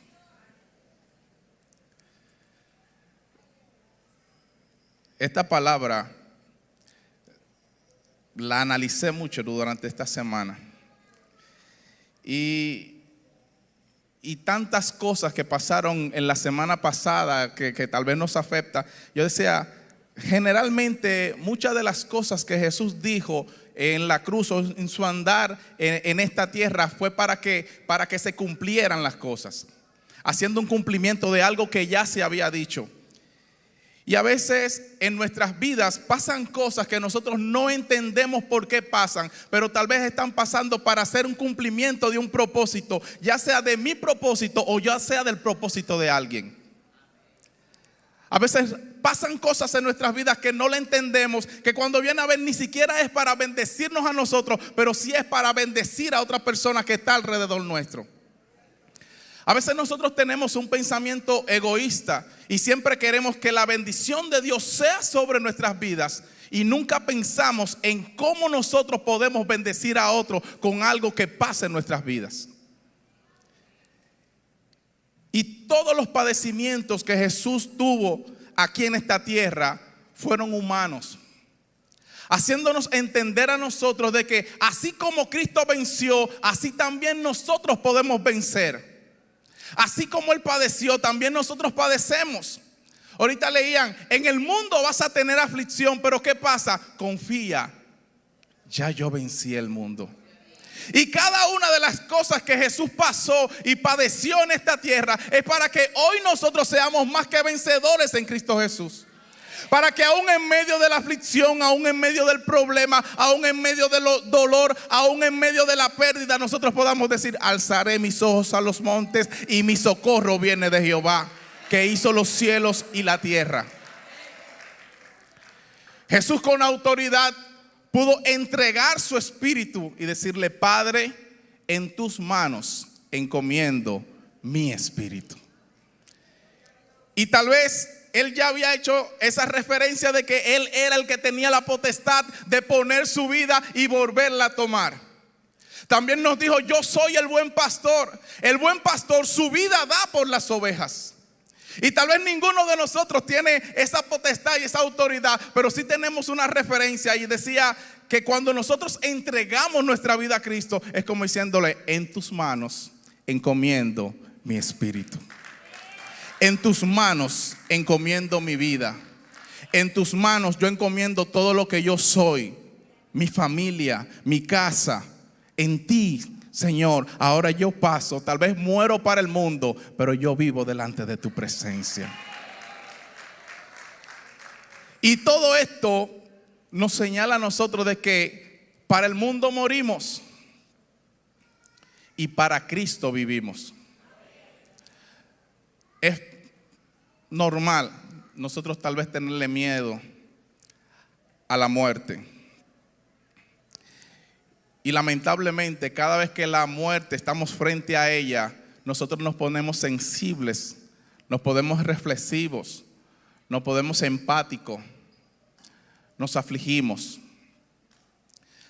Esta palabra la analicé mucho durante esta semana. Y tantas cosas que pasaron en la semana pasada que tal vez nos afecta. Yo decía, generalmente muchas de las cosas que Jesús dijo en la cruz o en su andar en esta tierra fue para que se cumplieran las cosas, haciendo un cumplimiento de algo que ya se había dicho. Y a veces en nuestras vidas pasan cosas que nosotros no entendemos por qué pasan, pero tal vez están pasando para hacer un cumplimiento de un propósito, ya sea de mi propósito o ya sea del propósito de alguien. A veces pasan cosas en nuestras vidas que no le entendemos, que cuando viene a ver ni siquiera es para bendecirnos a nosotros, pero sí es para bendecir a otra persona que está alrededor nuestro. A veces nosotros tenemos un pensamiento egoísta y siempre queremos que la bendición de Dios sea sobre nuestras vidas y nunca pensamos en cómo nosotros podemos bendecir a otros con algo que pase en nuestras vidas. Y todos los padecimientos que Jesús tuvo aquí en esta tierra fueron humanos, haciéndonos entender a nosotros de que así como Cristo venció, así también nosotros podemos vencer. Así como Él padeció, también nosotros padecemos. Ahorita leían, en el mundo vas a tener aflicción, pero ¿qué pasa? Confía, ya yo vencí el mundo. Y cada una de las cosas que Jesús pasó y padeció en esta tierra es para que hoy nosotros seamos más que vencedores en Cristo Jesús. Para que aún en medio de la aflicción, aún en medio del problema, aún en medio del dolor, aún en medio de la pérdida, nosotros podamos decir, alzaré mis ojos a los montes y mi socorro viene de Jehová, que hizo los cielos y la tierra. Jesús con autoridad pudo entregar su espíritu y decirle, Padre, en tus manos encomiendo mi espíritu. Y tal vez Él ya había hecho esa referencia de que Él era el que tenía la potestad de poner su vida y volverla a tomar. También nos dijo, yo soy el buen pastor. El buen pastor su vida da por las ovejas. Y tal vez ninguno de nosotros tiene esa potestad y esa autoridad, pero sí tenemos una referencia. Y decía que cuando nosotros entregamos nuestra vida a Cristo, es como diciéndole, en tus manos encomiendo mi espíritu. En tus manos encomiendo mi vida. En tus manos yo encomiendo todo lo que yo soy, mi familia, mi casa. En ti, Señor, ahora yo paso, tal vez muero para el mundo, pero yo vivo delante de tu presencia. Y todo esto nos señala a nosotros de que para el mundo morimos y para Cristo vivimos. Es normal nosotros tal vez tenerle miedo a la muerte. Y lamentablemente cada vez que la muerte estamos frente a ella, nosotros nos ponemos sensibles, nos ponemos reflexivos, nos ponemos empáticos, nos afligimos.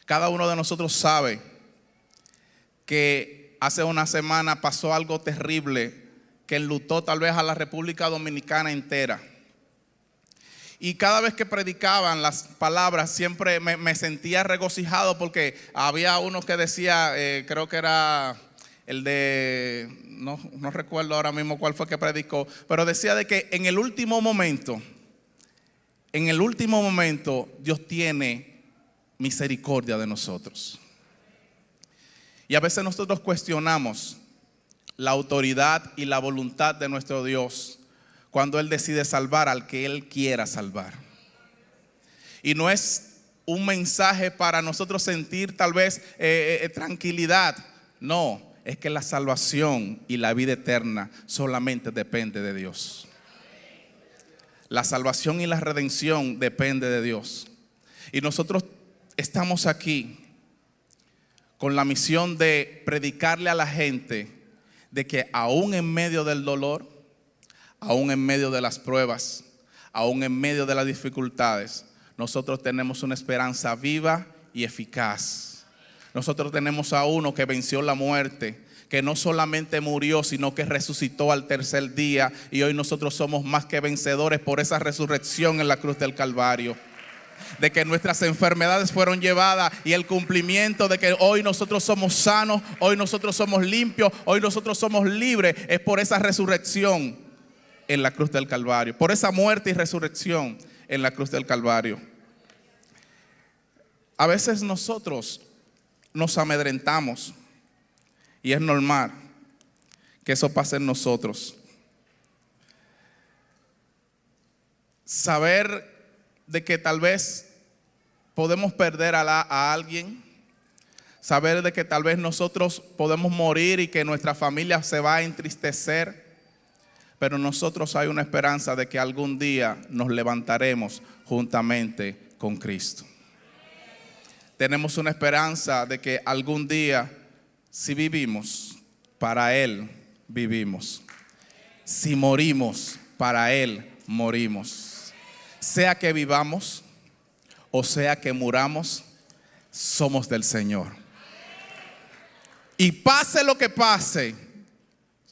Cada uno de nosotros sabe que hace una semana pasó algo terrible que enlutó tal vez a la República Dominicana entera. Y cada vez que predicaban las palabras siempre me sentía regocijado porque había uno que decía, creo que era el de, no recuerdo ahora mismo cuál fue que predicó, pero decía de que en el último momento Dios tiene misericordia de nosotros. Y a veces nosotros cuestionamos la autoridad y la voluntad de nuestro Dios cuando Él decide salvar al que Él quiera salvar. Y no es un mensaje para nosotros sentir tal vez tranquilidad. No, es que la salvación y la vida eterna solamente depende de Dios. La salvación y la redención depende de Dios. Y nosotros estamos aquí con la misión de predicarle a la gente de que aún en medio del dolor, aún en medio de las pruebas, aún en medio de las dificultades, nosotros tenemos una esperanza viva y eficaz. Nosotros tenemos a uno que venció la muerte, que no solamente murió, sino que resucitó al tercer día. Y hoy nosotros somos más que vencedores por esa resurrección en la cruz del Calvario. de que nuestras enfermedades fueron llevadas y el cumplimiento de que hoy nosotros somos sanos, hoy nosotros somos limpios, hoy nosotros somos libres, es por esa resurrección en la cruz del Calvario, por esa muerte y resurrección en la cruz del Calvario. A veces nosotros nos amedrentamos y es normal que eso pase en nosotros. Saber de que tal vez podemos perder a alguien, saber de que tal vez nosotros podemos morir y que nuestra familia se va a entristecer, pero nosotros hay una esperanza de que algún día nos levantaremos juntamente con Cristo. Tenemos una esperanza de que algún día, si vivimos, para Él vivimos. Si morimos, para Él morimos. Sea que vivamos o sea que muramos, somos del Señor. Y pase lo que pase,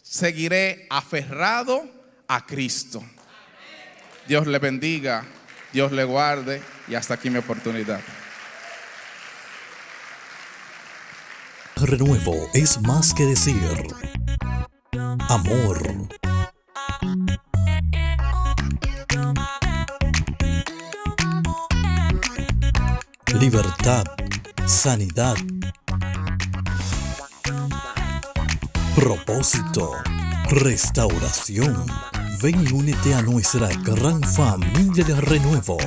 seguiré aferrado a Cristo. Dios le bendiga, Dios le guarde y hasta aquí mi oportunidad. Renuevo es más que decir amor. Libertad, sanidad, propósito, restauración. Ven y únete a nuestra gran familia de Renuevo.